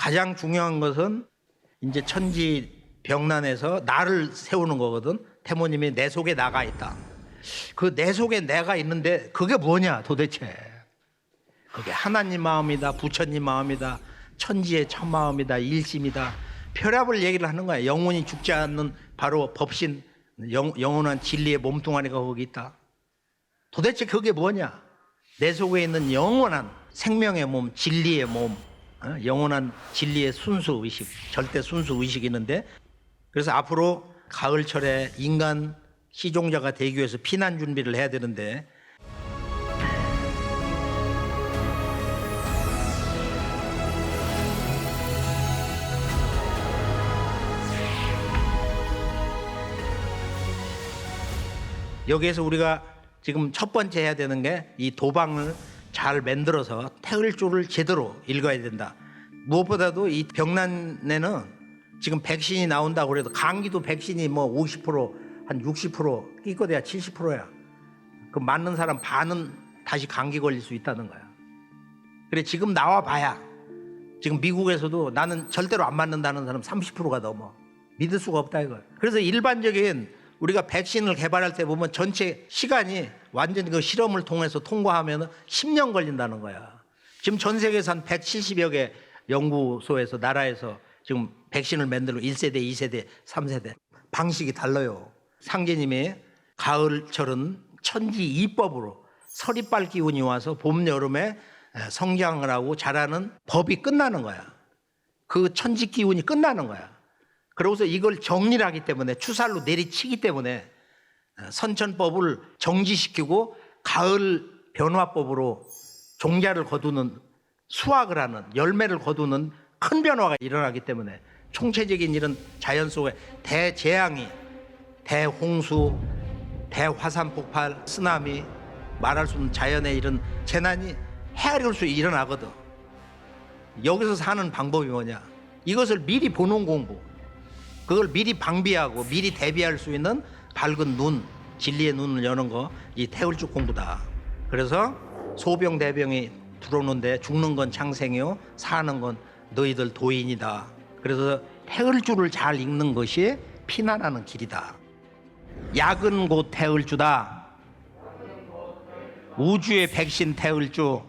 가장 중요한 것은 이제 천지 병난에서 나를 세우는 거거든. 태모님이 내 속에 나가 있다. 그 내 속에 내가 있는데 그게 뭐냐 도대체. 그게 하나님 마음이다, 부처님 마음이다, 천지의 첫 마음이다, 일심이다. 혈압을 얘기를 하는 거야. 영혼이 죽지 않는 바로 법신, 영원한 진리의 몸뚱아리가 거기 있다. 도대체 그게 뭐냐? 내 속에 있는 영원한 생명의 몸, 진리의 몸, 영원한 진리의 순수 의식, 절대 순수 의식이 있는데, 그래서 앞으로 가을철에 인간 시종자가 되기 위해서 피난 준비를 해야 되는데, 여기에서 우리가 지금 첫 번째 해야 되는 게 이 도방을 잘 만들어서 태을주를 제대로 읽어야 된다. 무엇보다도 이 병난에는 지금 백신이 나온다고 그래도 감기도 백신이 뭐 50%, 한 60% 끼거대야 70%야. 그 맞는 사람 반은 다시 감기 걸릴 수 있다는 거야. 그래 지금 나와 봐야 지금 미국에서도 나는 절대로 안 맞는다는 사람 30%가 넘어. 믿을 수가 없다 이거야. 그래서 일반적인 우리가 백신을 개발할 때 보면 전체 시간이 완전히 그 실험을 통해서 통과하면 10년 걸린다는 거야. 지금 전 세계에서 한 170여 개 연구소에서 나라에서 지금 백신을 만들고 1세대, 2세대, 3세대 방식이 달라요. 상제님이 가을철은 천지 이법으로 서리빨 기운이 와서 봄, 여름에 성장을 하고 자라는 법이 끝나는 거야. 그 천지 기운이 끝나는 거야. 그러고서 이걸 정리를 하기 때문에 추살로 내리치기 때문에 선천법을 정지시키고 가을 변화법으로 종자를 거두는 수확을 하는 열매를 거두는 큰 변화가 일어나기 때문에 총체적인 이런 자연 속에 대재앙이 대홍수, 대화산 폭발, 쓰나미 말할 수 없는 자연의 이런 재난이 헤아릴 수 일어나거든. 여기서 사는 방법이 뭐냐? 이것을 미리 보는 공부. 그걸 미리 방비하고 미리 대비할 수 있는 밝은 눈, 진리의 눈을 여는 거, 이 태을주 공부다. 그래서 소병 대병이 들어오는데 죽는 건 창생이요, 사는 건 너희들 도인이다. 그래서 태을주를 잘 읽는 것이 피난하는 길이다. 약은 곧 태을주다. 우주의 백신 태을주.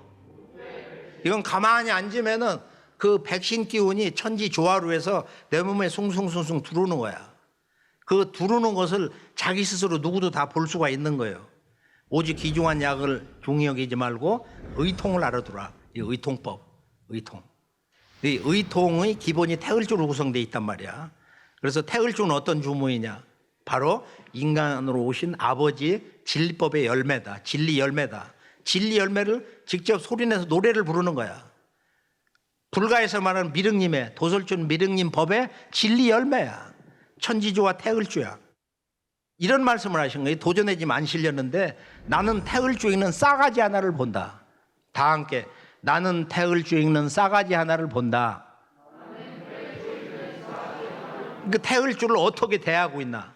이건 가만히 앉으면은 그 백신 기운이 천지 조화로해서 내 몸에 숭숭숭숭 들어오는 거야. 그 들어오는 것을 자기 스스로 누구도 다 볼 수가 있는 거예요. 오직 귀중한 약을 중히 여기지 말고 의통을 알아두라. 이 의통법, 의통. 이 의통의 기본이 태을주로 구성되어 있단 말이야. 그래서 태을주는 어떤 주문이냐? 바로 인간으로 오신 아버지 진리법의 열매다. 진리 열매다. 진리 열매를 직접 소리내서 노래를 부르는 거야. 불가에서 말하는 미륵님의 도설준 미륵님 법의 진리 열매야. 천지주와 태을주야. 이런 말씀을 하신 거예요. 도전의 짐 안 실렸는데 나는 태을주 읽는 싸가지 하나를 본다. 다 함께 나는 태을주 읽는 싸가지 하나를 본다. 그 태을주를 어떻게 대하고 있나?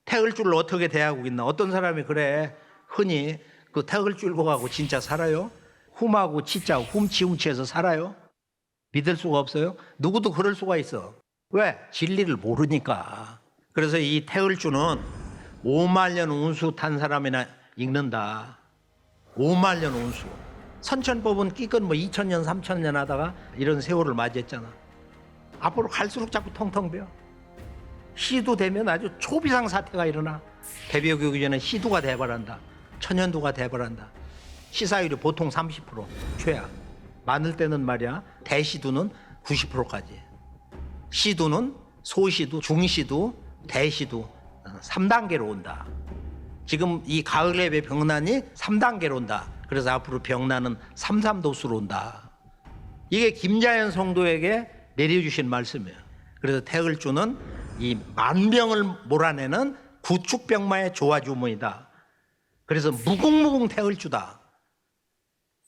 태을주를 어떻게 대하고 있나? 어떤 사람이 그래 흔히 그 태을주 읽어가고 진짜 살아요? 훔하고 치자 훔치훔치해서 살아요? 믿을 수가 없어요? 누구도 그럴 수가 있어. 왜? 진리를 모르니까. 그래서 이 태을주는 5만 년 운수 탄 사람이나 읽는다. 5만 년 운수. 선천법은 끼건 뭐 2000년, 3000년 하다가 이런 세월을 맞이했잖아. 앞으로 갈수록 자꾸 텅텅 비어. 시두 되면 아주 초비상 사태가 일어나. 개벽이기 전에 시두가 대발한다. 천연두가 대발한다. 시사율이 보통 30% 최악. 많을 때는 말이야 대시두는 90%까지. 시두는 소시두, 중시두, 대시두 3단계로 온다. 지금 이 가을의 병난이 3단계로 온다. 그래서 앞으로 병난은 33도수로 온다. 이게 김자연 성도에게 내려주신 말씀이에요. 그래서 태을주는 이 만병을 몰아내는 구축병마의 조화주문이다. 그래서 무궁무궁 태을주다.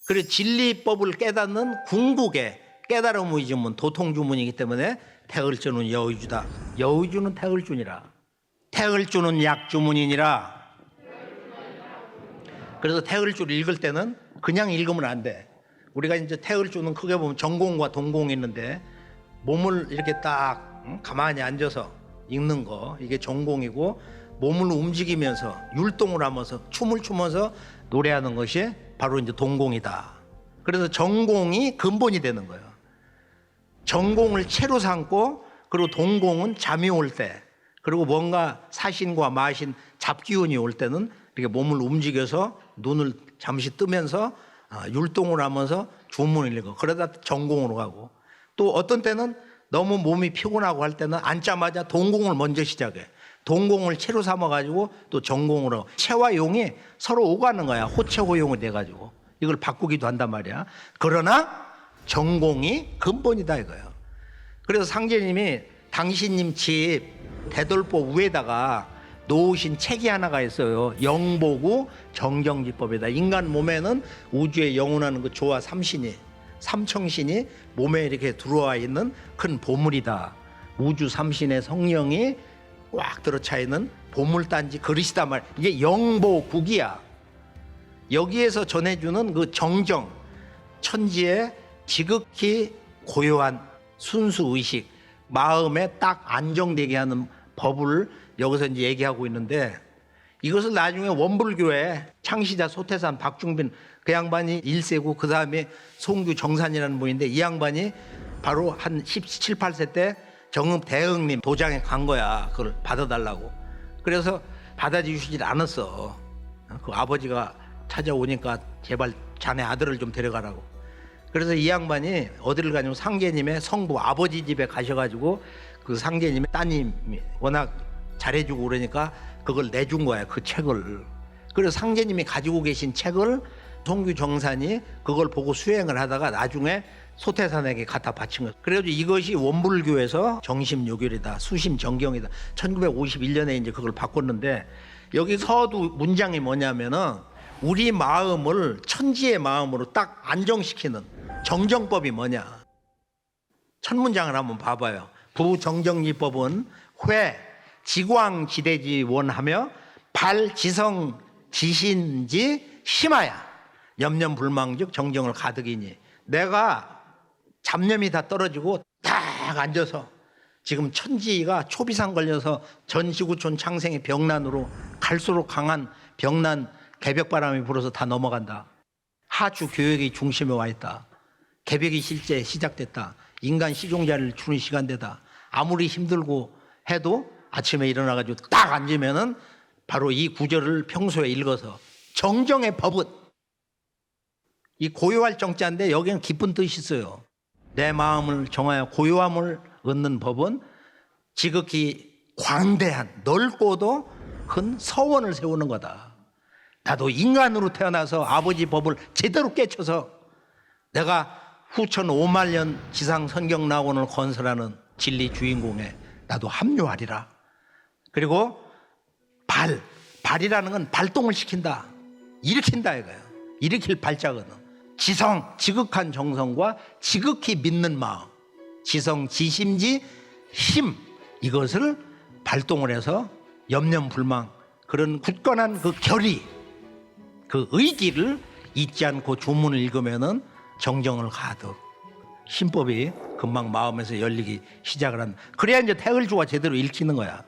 그리고 진리법을 깨닫는 궁극의 깨달음의 주문, 도통주문이기 때문에 태을주는 여의주다. 여의주는 태을주니라. 태을주는 약주문이니라. 그래서 태을주를 읽을 때는 그냥 읽으면 안 돼. 우리가 이제 태을주는 크게 보면 전공과 동공이 있는데 몸을 이렇게 딱 가만히 앉아서 읽는 거, 이게 전공이고, 몸을 움직이면서 율동을 하면서 춤을 추면서 노래하는 것이 바로 이제 동공이다. 그래서 전공이 근본이 되는 거예요. 전공을 채로 삼고, 그리고 동공은 잠이 올 때, 그리고 뭔가 사신과 마신 잡기운이 올 때는 이렇게 몸을 움직여서 눈을 잠시 뜨면서 율동을 하면서 주문을 읽어. 그러다 전공으로 가고, 또 어떤 때는 너무 몸이 피곤하고 할 때는 앉자마자 동공을 먼저 시작해. 동공을 채로 삼아가지고 또 전공으로. 채와 용이 서로 오가는 거야. 호채호용이 돼가지고 이걸 바꾸기도 한단 말이야. 그러나 전공이 근본이다 이거예요. 그래서 상제님이 당신님 집 대돌보 위에다가 놓으신 책이 하나가 있어요. 영보구 정경지법이다. 인간 몸에는 우주에 영원하는 그 조화 삼신이, 삼청신이 몸에 이렇게 들어와 있는 큰 보물이다. 우주 삼신의 성령이 꽉 들어차 있는 보물단지 그릇이다 말. 이게 영보국이야. 여기에서 전해주는 그 정정, 천지의 지극히 고요한 순수 의식, 마음에 딱 안정되게 하는 법을 여기서 이제 얘기하고 있는데, 이것을 나중에 원불교회 창시자 소태산 박중빈 그 양반이 1세고 그 다음에 송규 정산이라는 분인데, 이 양반이 바로 한 17, 18세 때 정읍 대흥님 도장에 간 거야. 그걸 받아달라고. 그래서 받아주시질 않았어. 그 아버지가 찾아오니까 제발 자네 아들을 좀 데려가라고. 그래서 이 양반이 어디를 가냐면 상제님의 성부 아버지 집에 가셔가지고 그 상제님의 따님이 워낙 잘해주고 그러니까 그걸 내준 거야, 그 책을. 그래서 상제님이 가지고 계신 책을 송규 정산이 그걸 보고 수행을 하다가 나중에 소태산에게 갖다 바친 거예요. 그래가지고 이것이 원불교에서 정심요결이다, 수심정경이다. 1951년에 이제 그걸 바꿨는데, 여기 서두 문장이 뭐냐면은 우리 마음을 천지의 마음으로 딱 안정시키는 정정법이 뭐냐. 첫 문장을 한번 봐봐요. 부정정리법은 회 지광지대지 원하며 발지성 지신지 심하야 염념불망즉 정정을 가득이니. 내가 잡념이 다 떨어지고 딱 앉아서 지금 천지가 초비상 걸려서 전지구촌 창생의 병난으로 갈수록 강한 병난 개벽바람이 불어서 다 넘어간다. 하주 교역이 중심에 와 있다. 개벽이 실제 시작됐다. 인간 시종자를 주는 시간대다. 아무리 힘들고 해도 아침에 일어나가지고 딱 앉으면은 바로 이 구절을 평소에 읽어서 정정의 법은, 이 고요할 정자인데 여기는 깊은 뜻이 있어요. 내 마음을 정하여 고요함을 얻는 법은 지극히 광대한 넓고도 큰 서원을 세우는 거다. 나도 인간으로 태어나서 아버지 법을 제대로 깨쳐서 내가 후천 5만 년 지상 선경 낙원을 건설하는 진리 주인공에 나도 합류하리라. 그리고 발이라는 건 발동을 시킨다, 일으킨다 이거예요. 일으킬 발자거든. 지성, 지극한 정성과 지극히 믿는 마음, 지성, 지심지, 힘, 이것을 발동을 해서 염려불망, 그런 굳건한 그 결의, 그 의기를 잊지 않고 주문을 읽으면은 정정을 가득, 신법이 금방 마음에서 열리기 시작을 한다. 그래야 이제 태을주가 제대로 읽히는 거야.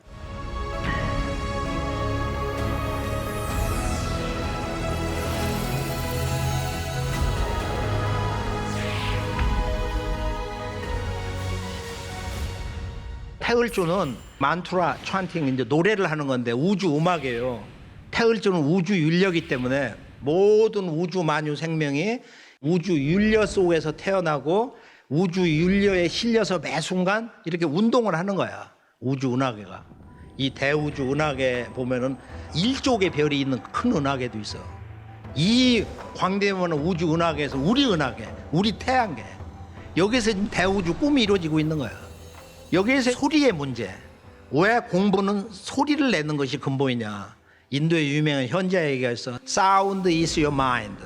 태을주는 만투라 찬팅, 이제 노래를 하는 건데 우주 음악이에요. 태을주는 우주 윤력이기 때문에 모든 우주 만유 생명이 우주 윤려 속에서 태어나고 우주 윤려에 실려서 매 순간 이렇게 운동을 하는 거야. 우주 은하계가. 이 대우주 은하계 보면은 1조 개 별이 있는 큰 은하계도 있어. 이 광대한 우주 은하계에서 우리 은하계, 우리 태양계, 여기서 지금 대우주 꿈이 이루어지고 있는 거야. 여기에서 소리의 문제. 왜 공부는 소리를 내는 것이 근본이냐. 인도의 유명한 현자 얘기가 있어. Sound is your mind.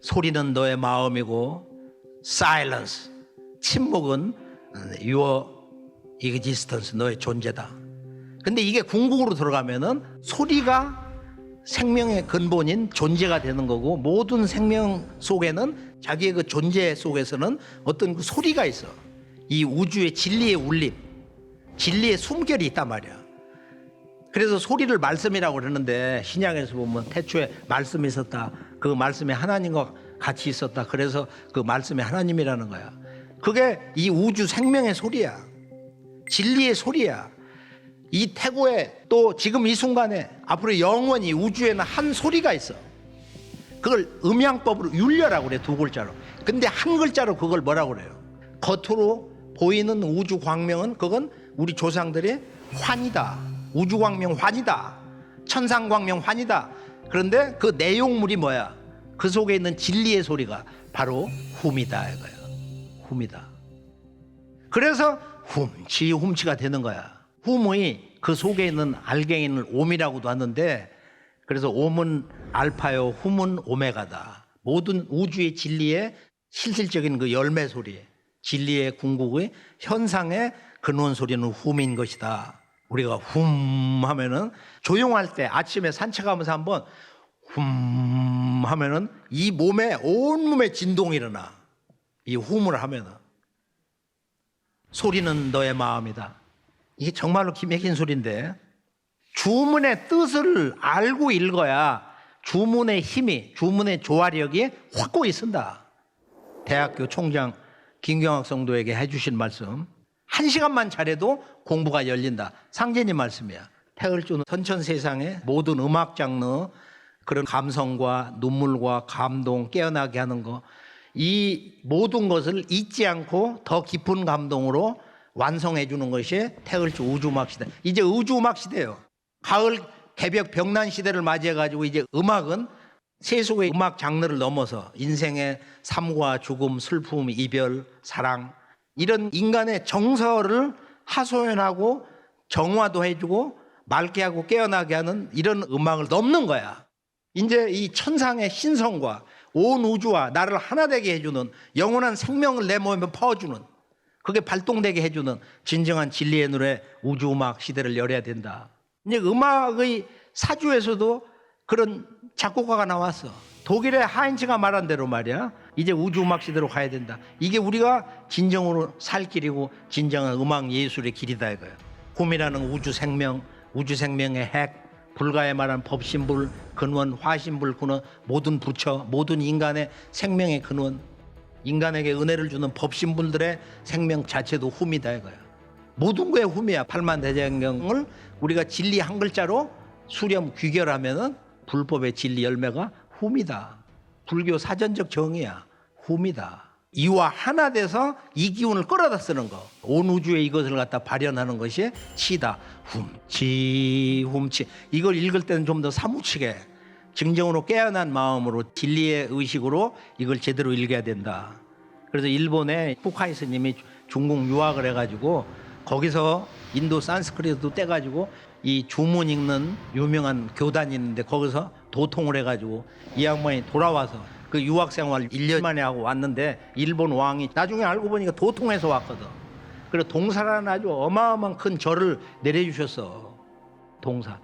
소리는 너의 마음이고, Silence, 침묵은 your existence, 너의 존재다. 근데 이게 궁극으로 들어가면은 소리가 생명의 근본인 존재가 되는 거고, 모든 생명 속에는 자기의 그 존재 속에서는 어떤 그 소리가 있어. 이 우주의 진리의 울림, 진리의 숨결이 있단 말이야. 그래서 소리를 말씀이라고 그러는데 신약에서 보면 태초에 말씀이 있었다. 그 말씀이 하나님과 같이 있었다. 그래서 그 말씀이 하나님이라는 거야. 그게 이 우주 생명의 소리야. 진리의 소리야. 이 태고에 또 지금 이 순간에 앞으로 영원히 우주에는 한 소리가 있어. 그걸 음양법으로 율려라고 그래. 두 글자로. 근데 한 글자로 그걸 뭐라고 그래요? 겉으로 보이는 우주 광명은 그건 우리 조상들의 환이다. 우주 광명 환이다. 천상 광명 환이다. 그런데 그 내용물이 뭐야? 그 속에 있는 진리의 소리가 바로 훔이다 이거야. 훔이다. 그래서 훔치가 되는 거야. 훔의 그 속에 있는 알갱이를 옴이라고도 하는데, 그래서 옴은 알파요, 훔은 오메가다. 모든 우주의 진리의 실질적인 그 열매 소리, 진리의 궁극의 현상의 근원 소리는 훔인 것이다. 우리가 훔 하면은 조용할 때 아침에 산책하면서 한번 훔 하면은 이 몸에 온 몸에 진동이 일어나. 이 훔을 하면은 소리는 너의 마음이다. 이게 정말로 기맥힌 소리인데, 주문의 뜻을 알고 읽어야 주문의 힘이, 주문의 조화력이 확고히 쓴다. 대학교 총장 김경학 성도에게 해주신 말씀, 1시간만 잘해도 공부가 열린다. 상제님 말씀이야. 태을주는 선천세상의 모든 음악 장르, 그런 감성과 눈물과 감동 깨어나게 하는 거, 이 모든 것을 잊지 않고 더 깊은 감동으로 완성해 주는 것이 태을주 우주음악 시대. 이제 우주음악 시대예요. 가을 개벽 병난 시대를 맞이해 가지고 이제 음악은 세속의 음악 장르를 넘어서 인생의 삶과 죽음, 슬픔, 이별, 사랑, 이런 인간의 정서를 하소연하고 정화도 해주고 맑게 하고 깨어나게 하는 이런 음악을 넘는 거야. 이제 이 천상의 신성과 온 우주와 나를 하나 되게 해주는 영원한 생명을 내 몸에 퍼주는, 그게 발동되게 해주는 진정한 진리의 노래 우주음악 시대를 열어야 된다. 이제 음악의 사주에서도 그런 작곡가가 나왔어. 독일의 하인츠가 말한 대로 말이야, 이제 우주음악 시대로 가야 된다. 이게 우리가 진정으로 살 길이고 진정한 음악 예술의 길이다 이거야. 홈이라는 우주 생명, 우주 생명의 핵, 불가에 말한 법신불, 근원, 화신불, 근원, 모든 부처, 모든 인간의 생명의 근원, 인간에게 은혜를 주는 법신불들의 생명 자체도 훔이다 이거야. 모든 거에 훔이야. 팔만대장경을 우리가 진리 한 글자로 수렴 귀결하면은 불법의 진리 열매가 훔이다. 불교 사전적 정의야. 훔이다. 이와 하나 돼서 이 기운을 끌어다 쓰는 거, 온 우주에 이것을 갖다 발현하는 것이 치다. 훔치. 이걸 읽을 때는 좀 더 사무치게 진정으로 깨어난 마음으로 진리의 의식으로 이걸 제대로 읽어야 된다. 그래서 일본의 후카이 스님이 중국 유학을 해가지고 거기서 인도 산스크리트도 떼가지고 이 주문 읽는 유명한 교단이 있는데 거기서 도통을 해가지고 이 양반이 돌아와서 그 유학 생활 1년 만에 하고 왔는데 일본 왕이 나중에 알고 보니까 도통해서 왔거든. 그래서 동사라는 아주 어마어마한 큰 절을 내려주셨어. 동사.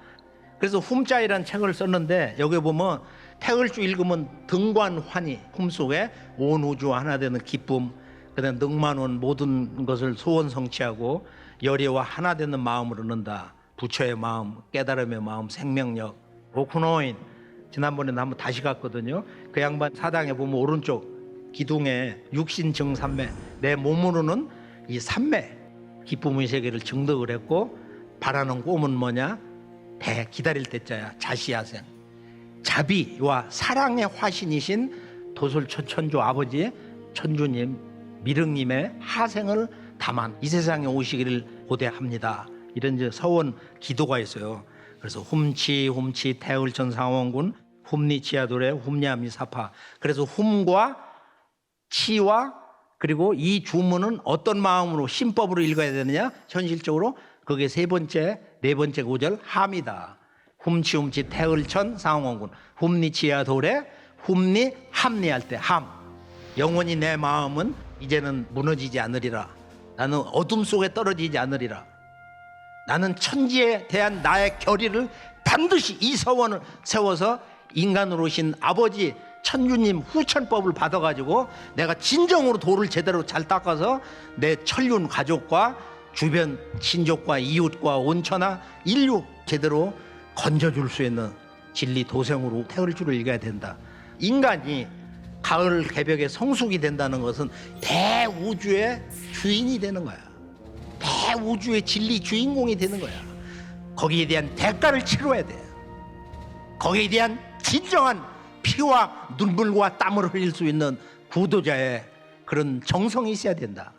그래서 훔자이라는 책을 썼는데 여기 보면 태을주 읽으면 등관환희, 품 속에 온 우주와 하나 되는 기쁨, 그다음 능만원 모든 것을 소원 성취하고 열애와 하나 되는 마음을 얻는다. 부처의 마음, 깨달음의 마음, 생명력. 오쿠노인 지난번에 한번 다시 갔거든요. 그 양반 사당에 보면 오른쪽 기둥에 육신증삼매, 내 몸으로는 이 삼매 기쁨의 세계를 증득을 했고 바라는 꿈은 뭐냐? 기다릴 때자야. 자시야생. 자비와 사랑의 화신이신 도솔천조 아버지 천주님, 미륵님의 하생을 담아 이 세상에 오시기를 고대합니다. 이런 이제 서원 기도가 있어요. 그래서 훔치 태을천 상원군 훔니치아도레 훔냐미사파. 그래서 훔과 치와 그리고 이 주문은 어떤 마음으로 신법으로 읽어야 되느냐? 현실적으로 그게 세 번째, 네 번째 구절 함이다. 훔치 태을천 상원군 훔니치아도레 훔니 함리할 때 함. 영원히 내 마음은 이제는 무너지지 않으리라. 나는 어둠 속에 떨어지지 않으리라. 나는 천지에 대한 나의 결의를 반드시 이 서원을 세워서 인간으로 오신 아버지 천주님 후천법을 받아가지고 내가 진정으로 도를 제대로 잘 닦아서 내 천륜 가족과 주변 친족과 이웃과 온천하 인류 제대로 건져줄 수 있는 진리 도생으로 태을 줄을 읽어야 된다. 인간이 가을 개벽의 성숙이 된다는 것은 대우주의 주인이 되는 거야. 대우주의 진리 주인공이 되는 거야. 거기에 대한 대가를 치러야 돼. 거기에 대한 진정한 피와 눈물과 땀을 흘릴 수 있는 구도자의 그런 정성이 있어야 된다.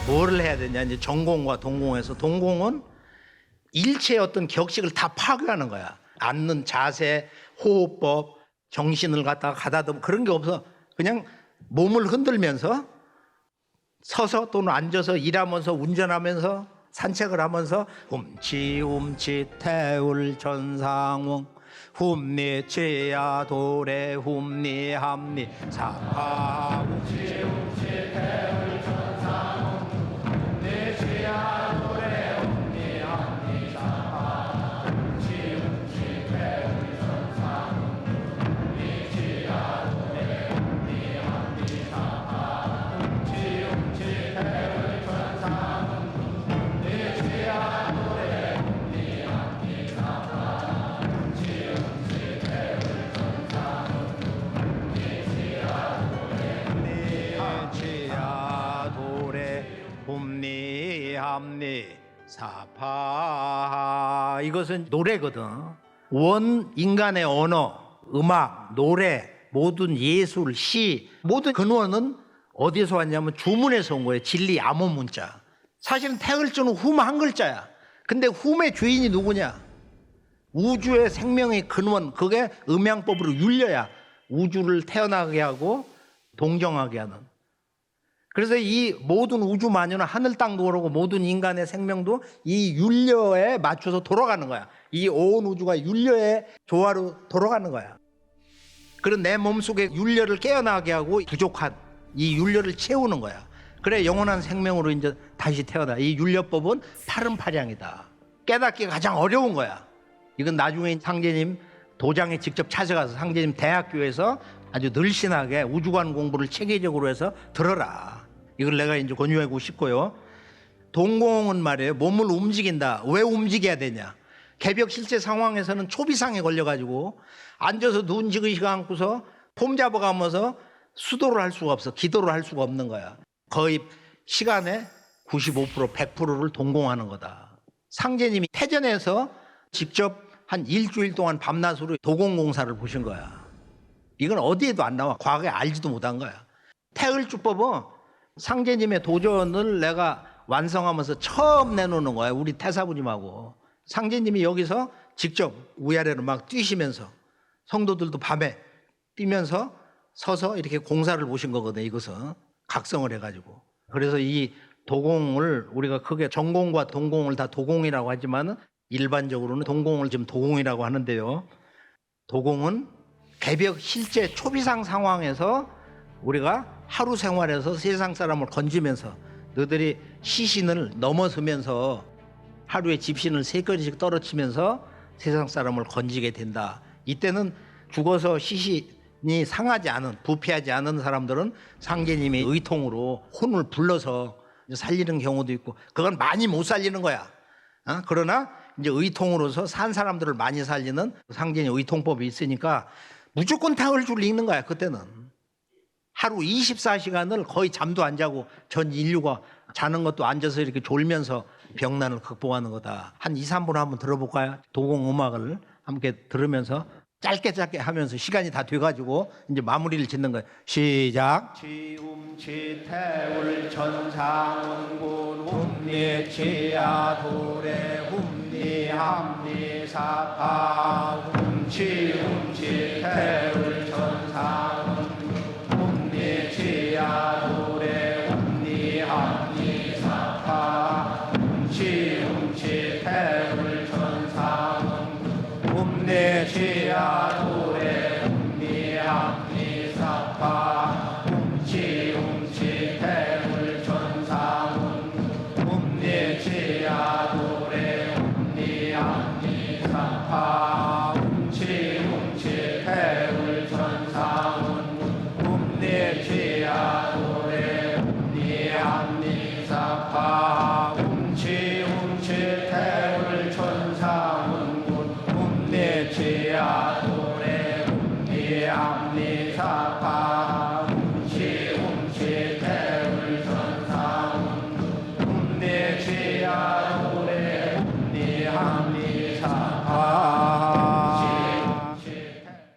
뭐를 해야 되냐? 이제 전공과 동공에서, 동공은 일체의 어떤 격식을 다 파괴하는 거야. 앉는 자세, 호흡법, 정신을 갖다가 가다듬 그런 게 없어. 그냥 몸을 흔들면서 서서 또는 앉아서 일하면서 운전하면서 산책을 하면서 훔치 태울 전상웅 훔니치야 도래 훔니함니 사파 훔치 태울 전상웅 훔니치야 도래 훔니함니 사파 훔치 태울 전상웅 훔니치야 도래 훔니함니 사파 훔치 태울 전상웅 훔니치야 도래 훔니함니 사파 훔치 태울 전상웅 훔니치야 도래 훔니함니 사파. 이것은 노래거든. 원 인간의 언어, 음악, 노래, 모든 예술, 시, 모든 근원은 어디서 왔냐면 주문에서 온 거예요. 진리 암호 문자. 사실은 태을주는 훔 한 글자야. 근데 훔의 주인이 누구냐? 우주의 생명의 근원, 그게 음양법으로 율려야 우주를 태어나게 하고 동정하게 하는. 그래서 이 모든 우주 만유는 하늘 땅도 그러고 모든 인간의 생명도 이 율려에 맞춰서 돌아가는 거야. 이 온 우주가 율려의 조화로 돌아가는 거야. 그런 내 몸속에 율려를 깨어나게 하고 부족한 이 율려를 채우는 거야. 그래 영원한 생명으로 이제 다시 태어나. 이 율려법은 파름파량이다. 깨닫기가 가장 어려운 거야. 이건 나중에 상제님 도장에 직접 찾아가서 상제님 대학교에서 아주 늘씬하게 우주관 공부를 체계적으로 해서 들어라. 이걸 내가 이제 권유하고 싶고요. 동공은 말이에요. 몸을 움직인다. 왜 움직여야 되냐? 개벽 실제 상황에서는 초비상에 걸려가지고 앉아서 눈 지그시 감고서 폼 잡아가면서 수도를 할 수가 없어. 기도를 할 수가 없는 거야. 거의 시간의 95%, 100%를 동공하는 거다. 상제님이 태전에서 직접 한 일주일 동안 밤낮으로 도공공사를 보신 거야. 이건 어디에도 안 나와. 과거에 알지도 못한 거야. 태을주법은 상제님의 도전을 내가 완성하면서 처음 내놓는 거야. 우리 태사부님하고. 상제님이 여기서 직접 위아래로 막 뛰시면서 성도들도 밤에 뛰면서 서서 이렇게 공사를 보신 거거든요. 이것은 각성을 해가지고. 그래서 이 도공을 우리가 크게 전공과 동공을 다 도공이라고 하지만 일반적으로는 동공을 지금 도공이라고 하는데요. 도공은 개벽 실제 초비상 상황에서 우리가 하루 생활에서 세상 사람을 건지면서 너희들이 시신을 넘어서면서 하루에 집신을 3건씩 떨어치면서 세상 사람을 건지게 된다. 이때는 죽어서 시신이 상하지 않은, 부패하지 않은 사람들은 상제님이 의통으로 혼을 불러서 살리는 경우도 있고, 그건 많이 못 살리는 거야. 그러나 이제 의통으로서 산 사람들을 많이 살리는 상제님 의통법이 있으니까 무조건 태을주를 읽는 거야. 그때는 하루 24시간을 거의 잠도 안 자고 전 인류가 자는 것도 앉아서 이렇게 졸면서 병난을 극복하는 거다. 한 2, 3분 한번 들어볼까요? 도공 음악을 함께 들으면서 짧게 하면서 시간이 다 돼가지고 이제 마무리를 짓는 거예요. 시작. 지움치 태울 전상운군 훔니치야 도래 훔니함니 사파 훔치 태울 전상운군 훔니치야 도래 훔니함니 사파 훔치 태울 전상운군 훔니치야 도래 훔니함니 사파 훔치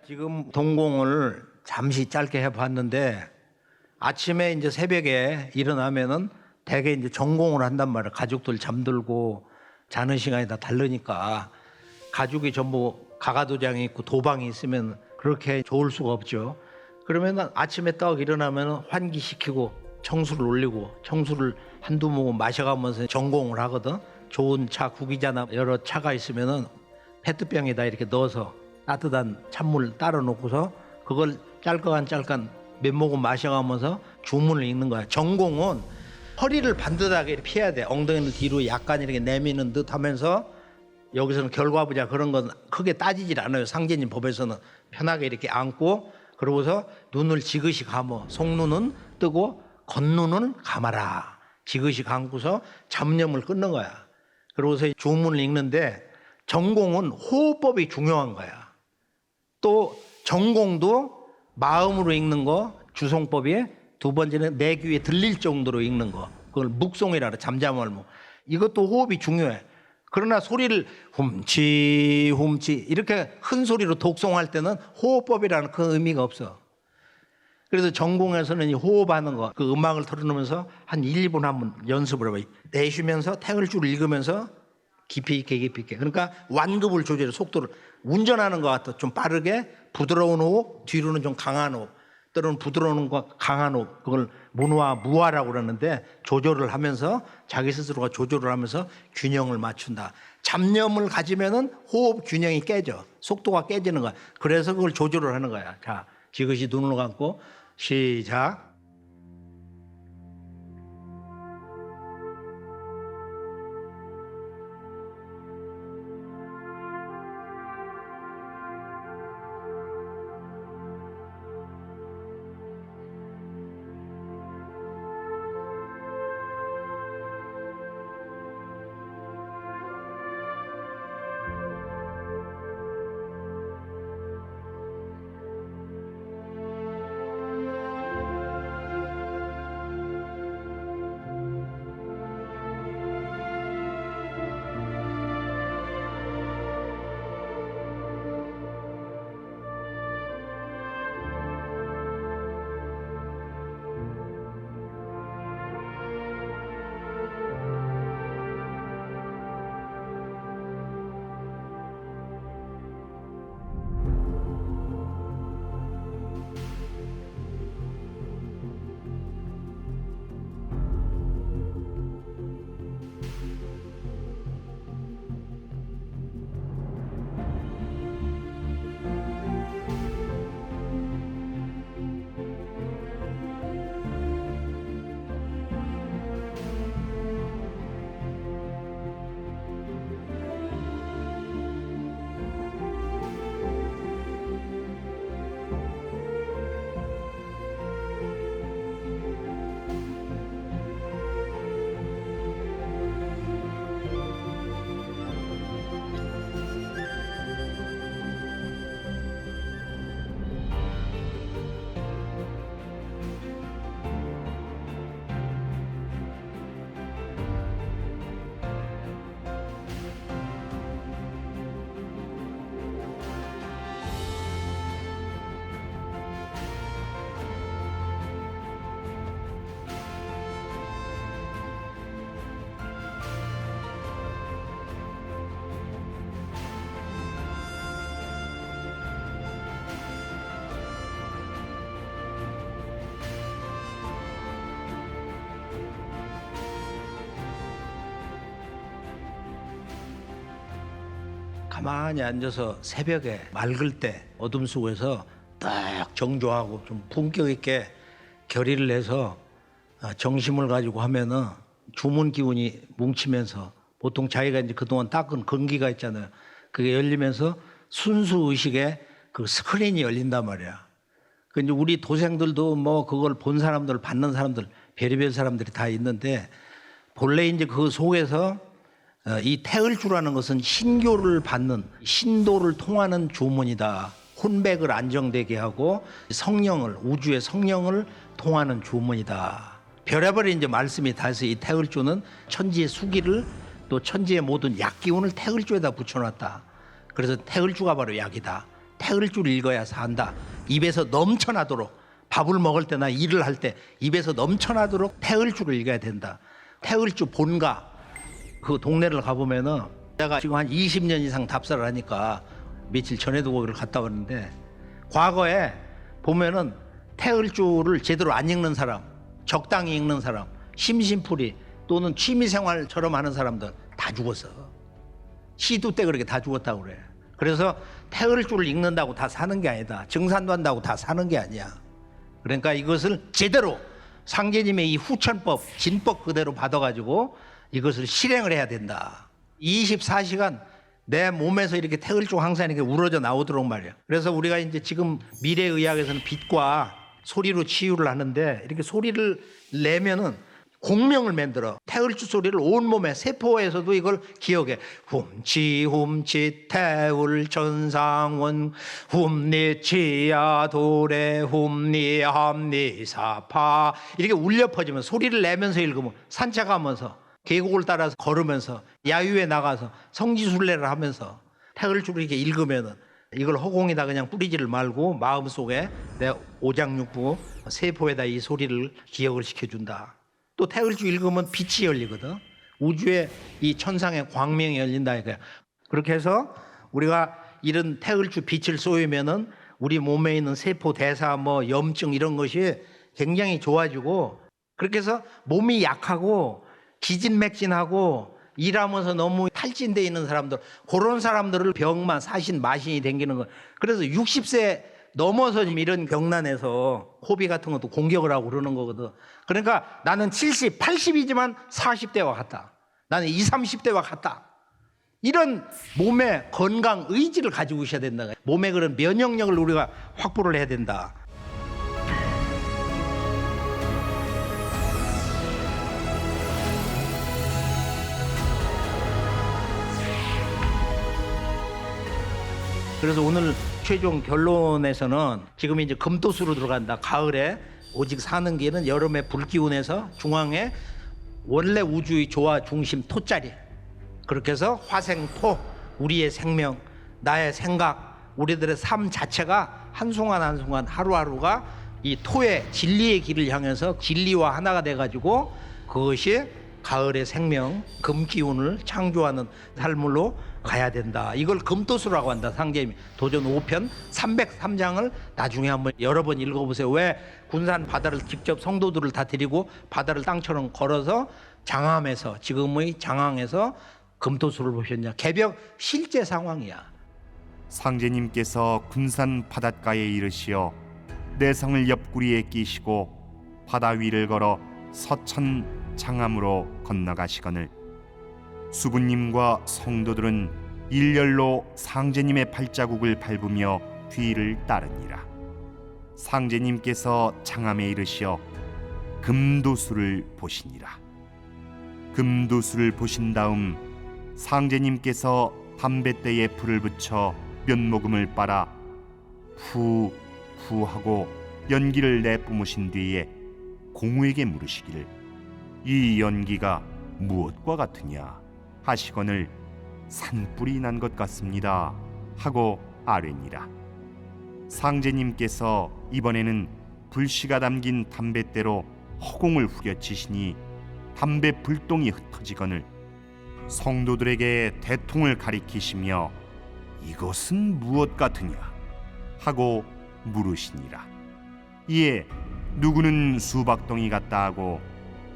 지금 동공을 잠시 짧게 해봤는데 아침에 이제 새벽에 일어나면은 대개 이제 전공을 한단 말이야. 가족들 잠들고 자는 시간이 다 다르니까 가족이 전부 가가도장이 있고 도방이 있으면 그렇게 좋을 수가 없죠. 그러면은 아침에 딱 일어나면 환기시키고 청수를 올리고 청수를 한두 모금 마셔가면서 전공을 하거든. 좋은 차, 구기자나 여러 차가 있으면은 페트병에다 이렇게 넣어서 따뜻한 찬물 따라 놓고서 그걸 짤깍한 몇 모금 마셔가면서 주문을 읽는 거야. 전공은 허리를 반듯하게 이렇게 펴야 돼. 엉덩이를 뒤로 약간 이렇게 내미는 듯 하면서 여기서는 결과부자 그런 건 크게 따지질 않아요. 상제님 법에서는 편하게 이렇게 앉고 그러고서 눈을 지그시 감어. 속눈은 뜨고 겉눈은 감아라. 지그시 감고서 잡념을 끊는 거야. 그러고서 주문을 읽는데 전공은 호흡법이 중요한 거야. 또 전공도 마음으로 읽는 거 주송법이 두 번째는 내 귀에 들릴 정도로 읽는 거 그걸 묵송이라 그래. 잠잠할무. 이것도 호흡이 중요해. 그러나 소리를 훔치 이렇게 큰 소리로 독송할 때는 호흡법이라는 큰 의미가 없어. 그래서 전공에서는 이 호흡하는 거 그 음악을 틀어놓으면서 한 1, 2분 한번 연습을 해봐. 내쉬면서 태글줄을 읽으면서 깊이 있게 그러니까 완급을 조절해. 속도를 운전하는 것 같아. 좀 빠르게 부드러운 호흡 뒤로는 좀 강한 호흡 때로는 부드러운 거 강한 호흡 그걸 문화 무화라고 그러는데 조절을 하면서 자기 스스로가 조절을 하면서 균형을 맞춘다. 잡념을 가지면은 호흡 균형이 깨져. 속도가 깨지는 거야. 그래서 그걸 조절을 하는 거야. 자, 지그시 눈을 감고 시작. 가만히 앉아서 새벽에 맑을 때 어둠 속에서 딱 정조하고 좀 품격 있게 결의를 해서 정심을 가지고 하면은 주문 기운이 뭉치면서 보통 자기가 이제 그동안 닦은 건기가 있잖아요. 그게 열리면서 순수 의식에 그 스크린이 열린단 말이야. 그 이제 우리 도생들도 뭐 그걸 본 사람들, 받는 사람들, 별의별 사람들이 다 있는데 본래 이제 그 속에서 이 태을주라는 것은 신교를 받는 신도를 통하는 주문이다. 혼백을 안정되게 하고 성령을 우주의 성령을 통하는 주문이다. 별의별 이제 말씀이 다 있어. 이 태을주는 천지의 수기를 또 천지의 모든 약기운을 태을주에다 붙여놨다. 그래서 태을주가 바로 약이다. 태을주를 읽어야 산다. 입에서 넘쳐나도록 밥을 먹을 때나 일을 할 때 입에서 넘쳐나도록 태을주를 읽어야 된다. 태을주 본가 그 동네를 가보면은 내가 지금 한 20년 이상 답사를 하니까 며칠 전에도 거기를 갔다 왔는데 과거에 보면은 태을주를 제대로 안 읽는 사람, 적당히 읽는 사람, 심심풀이 또는 취미생활처럼 하는 사람들 다 죽었어. 시도 때 그렇게 다 죽었다고 그래. 그래서 태을주를 읽는다고 다 사는 게 아니다. 증산도 한다고 다 사는 게 아니야. 그러니까 이것을 제대로 상제님의 이 후천법, 진법 그대로 받아가지고 이것을 실행을 해야 된다. 24시간 내 몸에서 이렇게 태을주 항상 이렇게 우러져 나오도록 말이야. 그래서 우리가 이제 지금 미래의학에서는 빛과 소리로 치유를 하는데 이렇게 소리를 내면은 공명을 만들어. 태을주 소리를 온몸에 세포에서도 이걸 기억해. 훔치 훔치 태울 전상원 훔니 치야 도래 훔니 함니 사파 이렇게 울려 퍼지면 소리를 내면서 읽으면 산책하면서 계곡을 따라서 걸으면서 야유에 나가서 성지순례를 하면서 태을주를 이렇게 읽으면은 이걸 허공에다 그냥 뿌리지를 말고 마음속에 내 오장육부 세포에다 이 소리를 기억을 시켜준다. 또 태을주 읽으면 빛이 열리거든. 우주의 이 천상의 광명이 열린다 이거야. 그렇게 해서 우리가 이런 태을주 빛을 쏘이면은 우리 몸에 있는 세포 대사 뭐 염증 이런 것이 굉장히 좋아지고 그렇게 해서 몸이 약하고 기진맥진하고 일하면서 너무 탈진돼 있는 사람들 그런 사람들을 병만 사신 마신이 댕기는 거. 그래서 60세 넘어서 지금 이런 병난에서 코비 같은 것도 공격을 하고 그러는 거거든. 그러니까 나는 70, 80이지만 40대와 같다. 나는 20, 30대와 같다. 이런 몸의 건강 의지를 가지고 있어야 된다. 몸의 그런 면역력을 우리가 확보를 해야 된다. 그래서 오늘 최종 결론에서는 지금 이제 금토수로 들어간다. 가을에 오직 사는 길은 여름에 불기운에서 중앙에 원래 우주의 조화 중심 토자리. 그렇게 해서 화생토, 우리의 생명, 나의 생각, 우리들의 삶 자체가 한순간 한순간 하루하루가 이 토의 진리의 길을 향해서 진리와 하나가 돼가지고 그것이 가을의 생명, 금기운을 창조하는 삶으로 가야 된다. 이걸 금토수라고 한다. 상제님이 도전 5편 303장을 나중에 한번 여러 번 읽어보세요. 왜 군산 바다를 직접 성도들을 다 데리고 바다를 땅처럼 걸어서 장암에서 지금의 장항에서 금토수를 보셨냐. 개벽 실제 상황이야. 상제님께서 군산 바닷가에 이르시어 내성을 옆구리에 끼시고 바다 위를 걸어 서천 장암으로 건너가시거늘 수부님과 성도들은 일렬로 상제님의 발자국을 밟으며 뒤를 따르니라. 상제님께서 장암에 이르시어 금도수를 보시니라. 금도수를 보신 다음 상제님께서 담뱃대에 불을 붙여 면모금을 빨아 푸 하고 연기를 내뿜으신 뒤에 공우에게 물으시기를 이 연기가 무엇과 같으냐 하시거늘 산불이 난 것 같습니다 하고 아뢰니라. 상제님께서 이번에는 불씨가 담긴 담뱃대로 허공을 후려치시니 담배 불똥이 흩어지거늘 성도들에게 대통을 가리키시며 이것은 무엇 같으냐 하고 물으시니라. 이에 누구는 수박덩이 같다 하고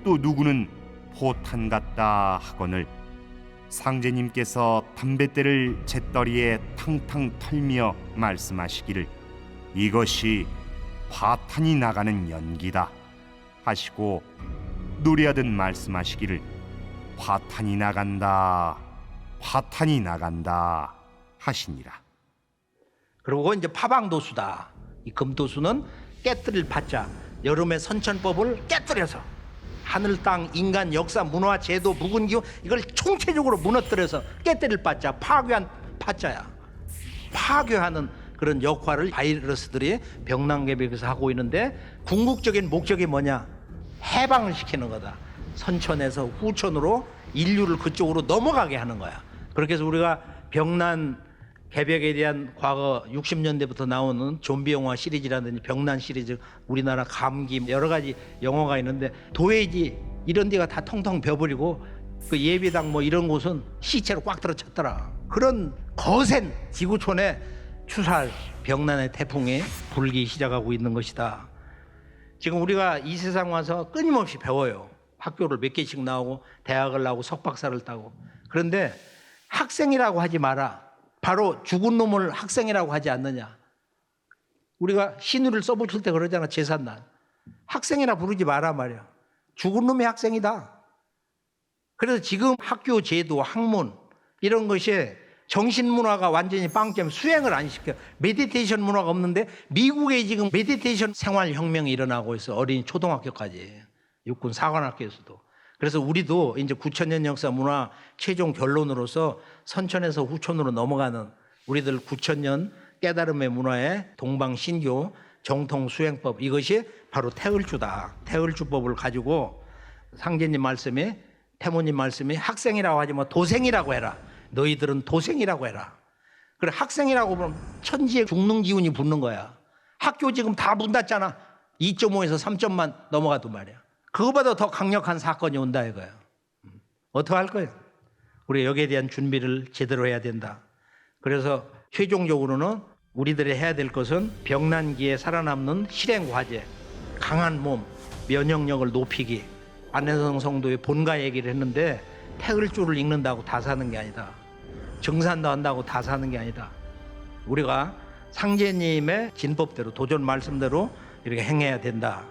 또 누구는 포탄 같다 하거늘 상제님께서 담뱃대를 잿더리에 탕탕 털며 말씀하시기를 이것이 화탄이 나가는 연기다 하시고 노래하듯 말씀하시기를 화탄이 나간다 화탄이 나간다 하시니라. 그리고 이제 파방도수다. 이 금도수는 깨뜨릴 받자 여름의 선천법을 깨뜨려서 하늘 땅 인간 역사 문화 제도 묵은 기후 이걸 총체적으로 무너뜨려서 깨뜨릴 바자 파괴한 파자야. 파괴하는 그런 역할을 바이러스들이 병난개벽에서 하고 있는데 궁극적인 목적이 뭐냐? 해방을 시키는 거다. 선천에서 후천으로 인류를 그쪽으로 넘어가게 하는 거야. 그렇게 해서 우리가 병난 개벽에 대한 과거 60년대부터 나오는 좀비 영화 시리즈라든지 병난 시리즈, 우리나라 감기 여러 가지 영화가 있는데 도회지 이런 데가 다 통통 벼버리고 그 예비당 뭐 이런 곳은 시체로 꽉 들어찼더라. 그런 거센 지구촌에 추살 병난의 태풍이 불기 시작하고 있는 것이다. 지금 우리가 이 세상 와서 끊임없이 배워요. 학교를 몇 개씩 나오고 대학을 나오고 석박사를 따고. 그런데 학생이라고 하지 마라. 바로 죽은 놈을 학생이라고 하지 않느냐. 우리가 신유를 써붙일 때 그러잖아. 제삿날 학생이라 부르지 마라 말이야. 죽은 놈이 학생이다. 그래서 지금 학교 제도 학문 이런 것이 정신문화가 완전히 빵점 수행을 안 시켜. 메디테이션 문화가 없는데 미국에 지금 메디테이션 생활혁명이 일어나고 있어. 어린이 초등학교까지 육군 사관학교에서도. 그래서 우리도 이제 9,000년 역사 문화 최종 결론으로서 선천에서 후천으로 넘어가는 우리들 9,000년 깨달음의 문화의 동방신교 정통 수행법, 이것이 바로 태을주다. 태을주법을 가지고 상제님 말씀이, 태모님 말씀이 학생이라고 하지 마, 도생이라고 해라. 너희들은 도생이라고 해라. 그래, 학생이라고 보면 천지에 죽는 기운이 붙는 거야. 학교 지금 다 문 닫잖아. 2.5에서 3점만 넘어가도 말이야. 그거보다 더 강력한 사건이 온다 이거야. 어떻게 할 거예요? 우리 여기에 대한 준비를 제대로 해야 된다. 그래서 최종적으로는 우리들이 해야 될 것은 병난기에 살아남는 실행 과제, 강한 몸, 면역력을 높이기. 안혜성 성도의 본가 얘기를 했는데 태을주를 읽는다고 다 사는 게 아니다. 정산도 한다고 다 사는 게 아니다. 우리가 상제님의 진법대로 도전 말씀대로 이렇게 행해야 된다.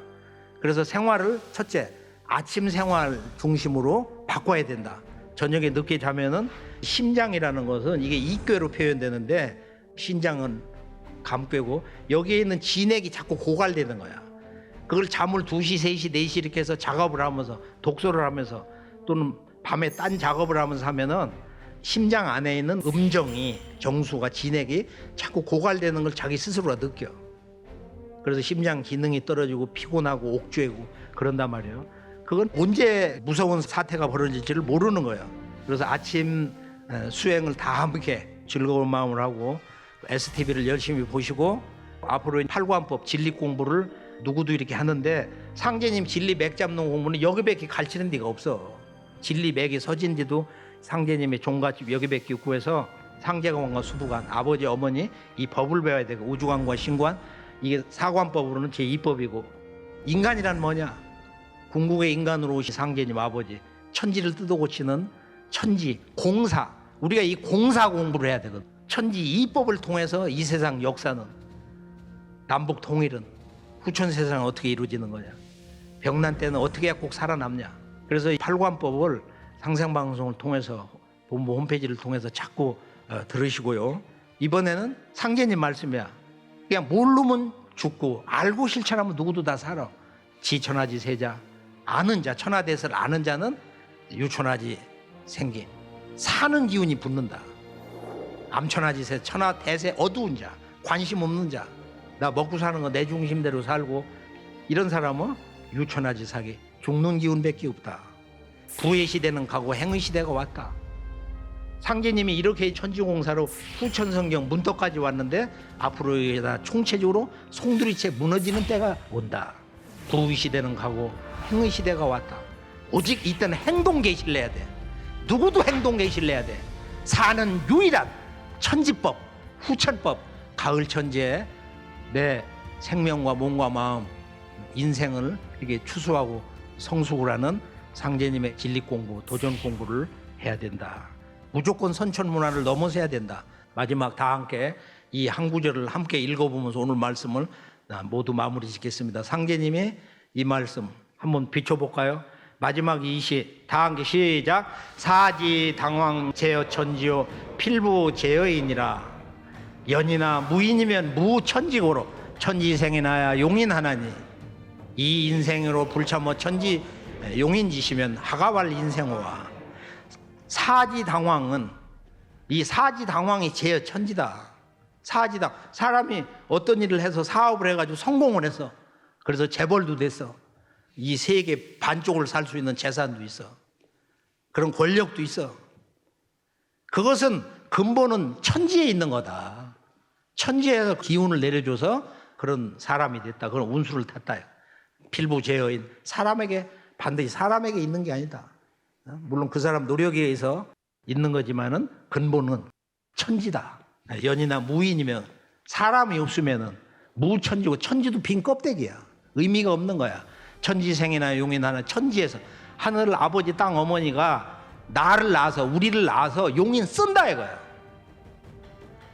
그래서 생활을 첫째 아침 생활 중심으로 바꿔야 된다. 저녁에 늦게 자면은 심장이라는 것은 이게 이꾀로 표현되는데 신장은 감꾀고 여기에 있는 진액이 자꾸 고갈되는 거야. 그걸 잠을 2시, 3시, 4시 이렇게 해서 작업을 하면서 독서를 하면서 또는 밤에 딴 작업을 하면서 하면은 심장 안에 있는 음정이 정수가 진액이 자꾸 고갈되는 걸 자기 스스로가 느껴. 그래서 심장 기능이 떨어지고 피곤하고 옥죄고 그런단 말이에요. 그건 언제 무서운 사태가 벌어질지를 모르는 거예요. 그래서 아침 수행을 다 함께 즐거운 마음을 하고 STV를 열심히 보시고 앞으로 팔관법 진리 공부를 누구도 이렇게 하는데 상제님 진리 맥 잡는 공부는 여기밖에 가르치는 데가 없어. 진리 맥이 서진지도 상제님의 종갓집 여기밖에 없고 해서 상제관과 수부관 아버지 어머니 이 법을 배워야 되고 우주관과 신관 이게 사관법으로는 제2법이고 인간이란 뭐냐? 궁극의 인간으로 오신 상제님 아버지 천지를 뜯어 고치는 천지 공사 우리가 이 공사 공부를 해야 되거든. 천지 이법을 통해서 이 세상 역사는 남북 통일은 후천 세상은 어떻게 이루어지는 거냐? 병난 때는 어떻게 해야 꼭 살아남냐? 그래서 이 팔관법을 상생방송을 통해서 본부 홈페이지를 통해서 자꾸 들으시고요. 이번에는 상제님 말씀이야. 그냥 모르면 죽고 알고 실천하면 누구도 다 살아. 지천하지 세자 아는 자 천하대설 아는 자는 유천하지 생기 사는 기운이 붙는다. 암천하지 세 천하대세 어두운 자 관심 없는 자 나 먹고 사는 거 내 중심대로 살고 이런 사람은 유천하지 사기 죽는 기운밖에 없다. 부의 시대는 가고 행의 시대가 왔다. 상제님이 이렇게 천지공사로 후천성경 문턱까지 왔는데 앞으로 다 총체적으로 송두리째 무너지는 때가 온다. 부의 시대는 가고 행의 시대가 왔다. 오직 이때는 행동 개시를 해야 돼. 누구도 행동 개시를 해야 돼. 사는 유일한 천지법 후천법 가을 천지에 내 생명과 몸과 마음 인생을 이렇게 추수하고 성숙을 하는 상제님의 진리 공부 도전 공부를 해야 된다. 무조건 선천 문화를 넘어서야 된다. 마지막 다 함께 이 한 구절을 함께 읽어보면서 오늘 말씀을 모두 마무리 짓겠습니다. 상제님의 이 말씀 한번 비춰볼까요? 마지막 이 시 다 함께 시작. 사지 당왕 제어 천지요 필부 제어이니라. 연이나 무인이면 무천지고로 천지생이 나야 용인 하나니 이 인생으로 불참어 천지 용인지시면 하가왈 인생호와 사지당황은 이 사지당황이 제어 천지다. 사지당 사람이 어떤 일을 해서 사업을 해가지고 성공을 해서 그래서 재벌도 됐어. 이 세계 반쪽을 살 수 있는 재산도 있어. 그런 권력도 있어. 그것은 근본은 천지에 있는 거다. 천지에서 기운을 내려줘서 그런 사람이 됐다. 그런 운수를 탔다. 필부제어인 사람에게 반드시 사람에게 있는 게 아니다. 물론 그 사람 노력에 의해서 있는 거지만은 근본은 천지다. 연이나 무인이면 사람이 없으면은 무천지고 천지도 빈 껍데기야. 의미가 없는 거야. 천지생이나 용인하나 천지에서 하늘 아버지 땅 어머니가 나를 낳아서 우리를 낳아서 용인 쓴다 이거야.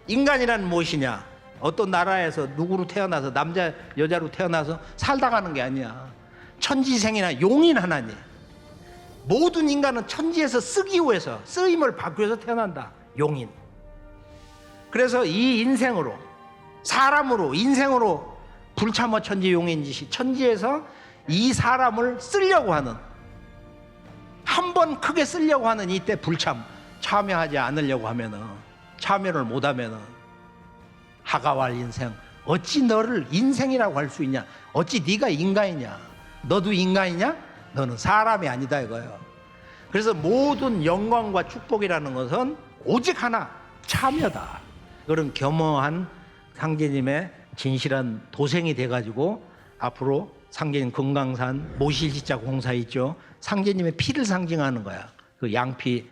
인간이란 무엇이냐? 어떤 나라에서 누구로 태어나서 남자 여자로 태어나서 살다 가는 게 아니야. 천지생이나 용인 하나님. 모든 인간은 천지에서 쓰기 위해서 쓰임을 받기 위해서 태어난다. 용인. 그래서 이 인생으로 사람으로 인생으로 불참어 천지 용인지시 천지에서 이 사람을 쓰려고 하는 한 번 크게 쓰려고 하는 이때 불참 참여하지 않으려고 하면은 참여를 못하면은 하가왈 인생 어찌 너를 인생이라고 할 수 있냐? 어찌 네가 인간이냐? 너도 인간이냐? 너는 사람이 아니다 이거예요. 그래서 모든 영광과 축복이라는 것은 오직 하나 참여다. 그런 겸허한 상제님의 진실한 도생이 돼가지고 앞으로 상제님 금강산 모실지자 공사 있죠. 상제님의 피를 상징하는 거야. 그 양피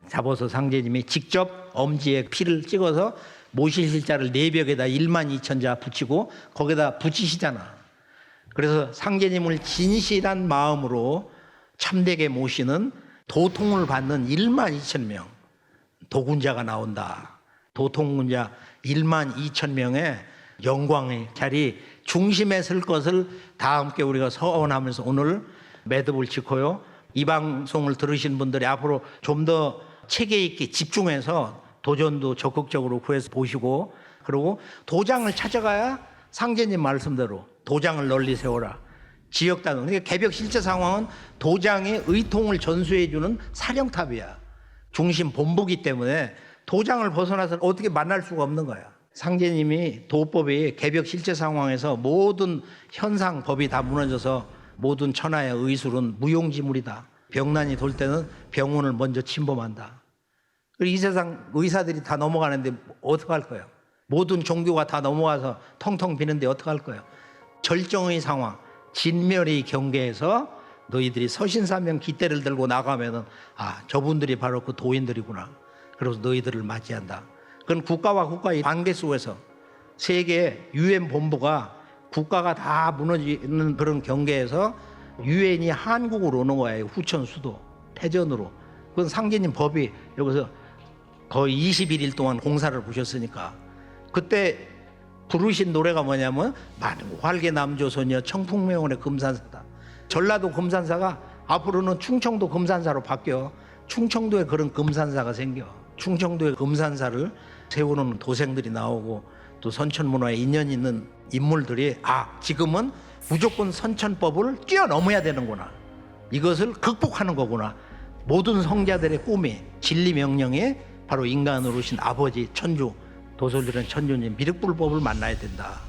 잡아서 상제님이 직접 엄지에 피를 찍어서 모실실자를 내벽에다 12,000자 붙이고 거기다 붙이시잖아. 그래서 상제님을 진실한 마음으로 참되게 모시는 도통을 받는 12,000명 도군자가 나온다. 도통군자 12,000명의 영광의 자리 중심에 설 것을 다 함께 우리가 서원하면서 오늘 매듭을 짓고요. 이 방송을 들으신 분들이 앞으로 좀 더 체계 있게 집중해서 도전도 적극적으로 구해서 보시고 그리고 도장을 찾아가야 상제님 말씀대로 도장을 널리 세워라. 지역단원. 그러니까 개벽 실제 상황은 도장의 의통을 전수해주는 사령탑이야. 중심 본부기 때문에 도장을 벗어나서 어떻게 만날 수가 없는 거야. 상제님이 도법이 개벽 실제 상황에서 모든 현상 법이 다 무너져서 모든 천하의 의술은 무용지물이다. 병난이 돌 때는 병원을 먼저 침범한다. 그리고 이 세상 의사들이 다 넘어가는데 어떡할 거예요? 모든 종교가 다 넘어가서 텅텅 비는데 어떡할 거예요? 절정의 상황, 진멸의 경계에서 너희들이 서신사명 깃대를 들고 나가면은 아, 저분들이 바로 그 도인들이구나. 그래서 너희들을 맞이한다. 그건 국가와 국가의 관계 속에서 세계 유엔 본부가 국가가 다 무너지는 그런 경계에서 유엔이 한국으로 오는 거예요. 후천 수도 패전으로. 그건 상제님 법이 여기서 거의 21일 동안 공사를 보셨으니까 그때 부르신 노래가 뭐냐면 활개 남조소녀 청풍명원의 금산사다. 전라도 금산사가 앞으로는 충청도 금산사로 바뀌어 충청도에 그런 금산사가 생겨. 충청도의 금산사를 세우는 도생들이 나오고 또 선천문화에 인연 있는 인물들이 아 지금은 무조건 선천법을 뛰어넘어야 되는구나. 이것을 극복하는 거구나. 모든 성자들의 꿈이 진리명령이 바로 인간으로 오신 아버지 천주 도솔들은 천주님 미륵불법을 만나야 된다.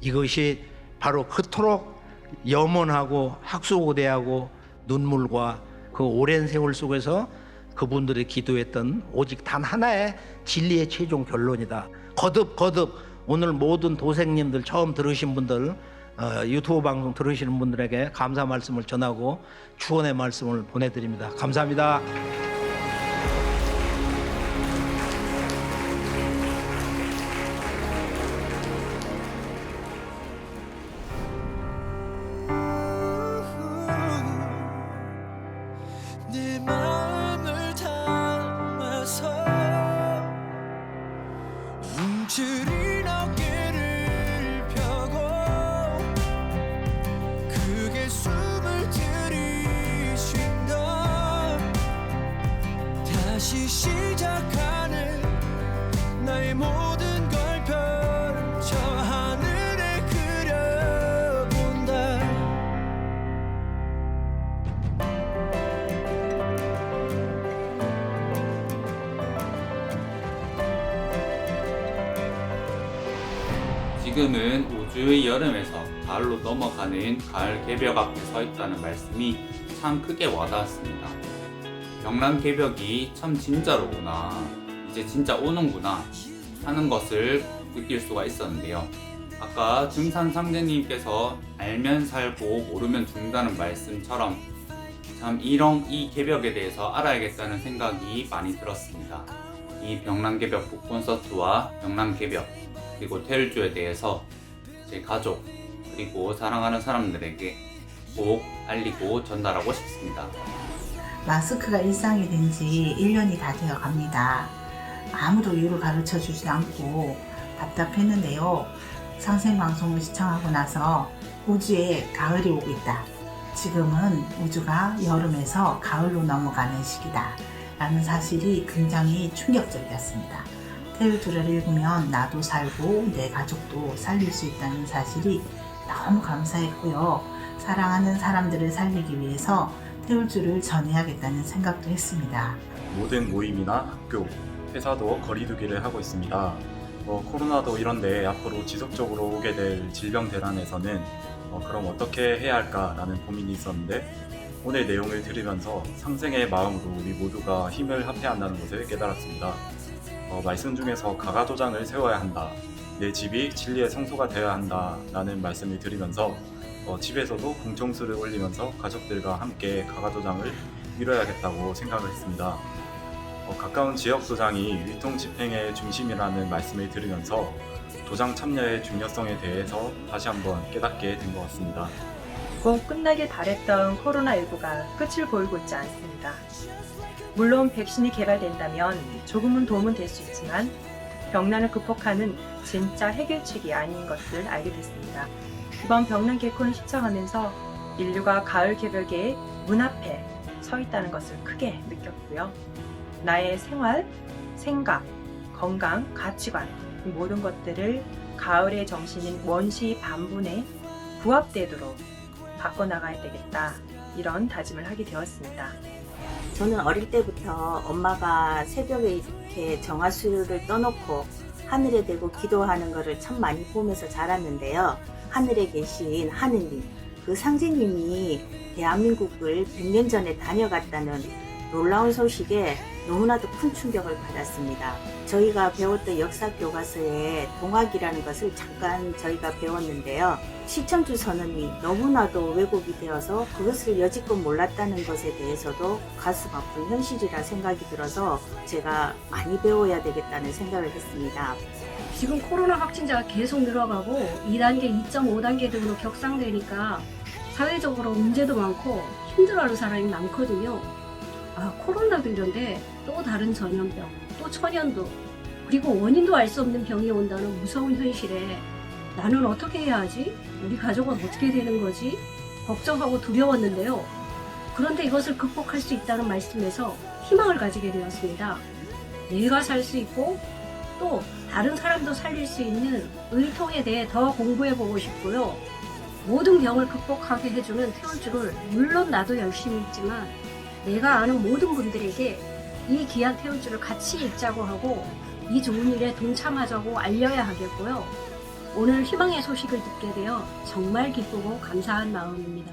이것이 바로 그토록 염원하고 학수고대하고 눈물과 그 오랜 세월 속에서 그분들이 기도했던 오직 단 하나의 진리의 최종 결론이다. 거듭 오늘 모든 도생님들 처음 들으신 분들 유튜브 방송 들으시는 분들에게 감사 말씀을 전하고 축원의 말씀을 보내드립니다. 감사합니다. 내 마음을 담아서 움츠린 어깨를 펴고 크게 숨을 들이쉰다. 지금은 우주의 여름에서 가을로 넘어가는 가을 개벽 앞에 서 있다는 말씀이 참 크게 와닿았습니다. 병란 개벽이 참 진짜로 오나, 이제 진짜 오는구나 하는 것을 느낄 수가 있었는데요. 아까 증산 상제님께서 알면 살고 모르면 죽는다는 말씀처럼 참 이 개벽에 대해서 알아야겠다는 생각이 많이 들었습니다. 이 병란개벽 북콘서트와 병란개벽 그리고 태을주에 대해서 제 가족 그리고 사랑하는 사람들에게 꼭 알리고 전달하고 싶습니다. 마스크가 일상이 된 지 1년이 다 되어 갑니다. 아무도 이유를 가르쳐 주지 않고 답답했는데요. 상생방송을 시청하고 나서 우주에 가을이 오고 있다. 지금은 우주가 여름에서 가을로 넘어가는 시기다. 라는 사실이 굉장히 충격적이었습니다. 태울주를 읽으면 나도 살고 내 가족도 살릴 수 있다는 사실이 너무 감사했고요. 사랑하는 사람들을 살리기 위해서 태울주를 전해야겠다는 생각도 했습니다. 모든 모임이나 학교, 회사도 거리두기를 하고 있습니다. 코로나도 이런데 앞으로 지속적으로 오게 될 질병 대란에서는 그럼 어떻게 해야 할까라는 고민이 있었는데 오늘 내용을 들으면서 상생의 마음으로 우리 모두가 힘을 합해야 한다는 것을 깨달았습니다. 말씀 중에서 가가도장을 세워야 한다. 내 집이 진리의 성소가 되어야 한다라는 말씀을 들으면서 집에서도 공청수를 올리면서 가족들과 함께 가가도장을 이뤄야겠다고 생각을 했습니다. 가까운 지역 도장이 유통 집행의 중심이라는 말씀을 들으면서 도장 참여의 중요성에 대해서 다시 한번 깨닫게 된 것 같습니다. 곧 끝나길 바랬던 코로나19가 끝을 보이고 있지 않습니다. 물론 백신이 개발된다면 조금은 도움은 될 수 있지만 병난을 극복하는 진짜 해결책이 아닌 것을 알게 됐습니다. 이번 병난 개콘을 시청하면서 인류가 가을 개벽의 문 앞에 서 있다는 것을 크게 느꼈고요. 나의 생활, 생각, 건강, 가치관 이 모든 것들을 가을의 정신인 원시 반분에 부합되도록 바꿔나가야 되겠다 이런 다짐을 하게 되었습니다. 저는 어릴 때부터 엄마가 새벽에 이렇게 정화수를 떠놓고 하늘에 대고 기도하는 것을 참 많이 보면서 자랐는데요. 하늘에 계신 하느님, 그 상제님이 대한민국을 100년 전에 다녀갔다는 놀라운 소식에 너무나도 큰 충격을 받았습니다. 저희가 배웠던 역사 교과서에 동학이라는 것을 잠깐 저희가 배웠는데요. 시청주 선언이 너무나도 왜곡이 되어서 그것을 여지껏 몰랐다는 것에 대해서도 가슴 아픈 현실이라 생각이 들어서 제가 많이 배워야 되겠다는 생각을 했습니다. 지금 코로나 확진자가 계속 늘어가고 2단계, 2.5단계 등으로 격상되니까 사회적으로 문제도 많고 힘들어하는 사람이 많거든요. 코로나도 이런데 또 다른 전염병, 또 천연두, 그리고 원인도 알 수 없는 병이 온다는 무서운 현실에 나는 어떻게 해야 하지? 우리 가족은 어떻게 되는 거지? 걱정하고 두려웠는데요. 그런데 이것을 극복할 수 있다는 말씀에서 희망을 가지게 되었습니다. 내가 살 수 있고 또 다른 사람도 살릴 수 있는 의통에 대해 더 공부해보고 싶고요. 모든 병을 극복하게 해주는 태울주를 물론 나도 열심히 읽지만 내가 아는 모든 분들에게 이 귀한 태울주를 같이 읽자고 하고 이 좋은 일에 동참하자고 알려야 하겠고요. 오늘 희망의 소식을 듣게 되어 정말 기쁘고 감사한 마음입니다.